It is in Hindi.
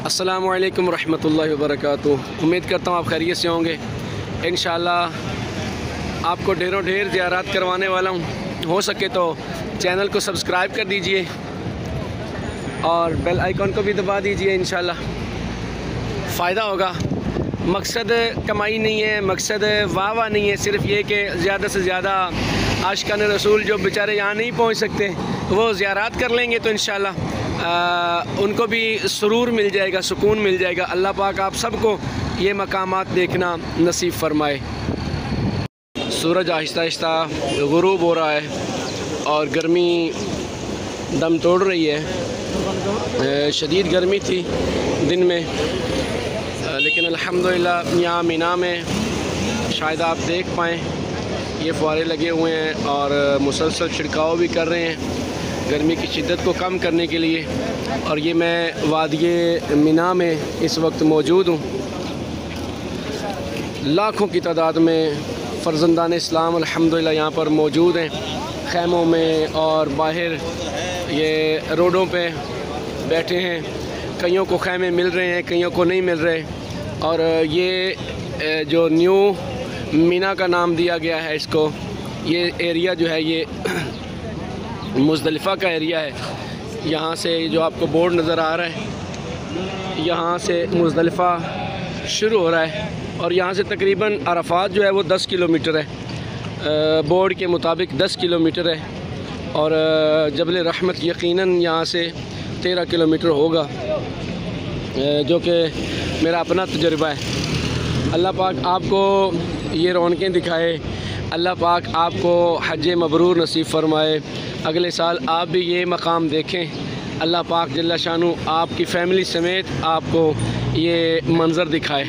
अस्सलामु अलैकुम रहमतुल्लाहि व बरकातुहू। उम्मीद करता हूँ आप खैरियत से होंगे। इंशाअल्लाह आपको ढेरों ढेर ज़ियारत करवाने वाला हूँ। हो सके तो चैनल को सब्सक्राइब कर दीजिए और बेल आइकॉन को भी दबा दीजिए। इंशाअल्लाह फ़ायदा होगा। मकसद कमाई नहीं है, मकसद वाह नहीं है, सिर्फ़ ये कि ज़्यादा से ज़्यादा आशिकान रसूल जो बेचारे यहाँ नहीं पहुँच सकते वो ज़ियारत कर लेंगे तो इंशाअल्लाह उनको भी सुरूर मिल जाएगा, सुकून मिल जाएगा। अल्लाह पाक आप सबको ये मकामात देखना नसीब फरमाए। सूरज आहिस्ता आहिस्ता गुरूब हो रहा है और गर्मी दम तोड़ रही है। शदीद गर्मी थी दिन में, लेकिन अल्हम्दुलिल्लाह यहाँ मीना में शायद आप देख पाएँ ये फुहारे लगे हुए हैं और मुसलसल छिड़काव भी कर रहे हैं गर्मी की शिद्दत को कम करने के लिए। और ये मैं वादिये मीना में इस वक्त मौजूद हूँ। लाखों की तादाद में फ़र्ज़ंदान इस्लाम अल्हम्दुलिल्लाह यहाँ पर मौजूद हैं, ख़ैमों में और बाहर ये रोडों पे बैठे हैं। कईयों को ख़ैमे मिल रहे हैं, कईयों को नहीं मिल रहे। और ये जो न्यू मीना का नाम दिया गया है इसको, ये एरिया जो है ये मुज़दलिफ़ा का एरिया है। यहाँ से जो आपको बोर्ड नज़र आ रहा है, यहाँ से मुज़दलिफ़ा शुरू हो रहा है और यहाँ से तकरीबन अरफ़ात जो है वो 10 किलोमीटर है। बोर्ड के मुताबिक 10 किलोमीटर है और जबल रहमत यकीनन यहाँ से 13 किलोमीटर होगा, जो कि मेरा अपना तजुर्बा है। अल्लाह पाक आपको ये रौनकें दिखाए, अल्लाह पाक आपको हज मबरूर नसीब फरमाए। अगले साल आप भी ये मकाम देखें। अल्लाह पाक जल्ला शानू आपकी फ़ैमिली समेत आपको ये मंज़र दिखाए।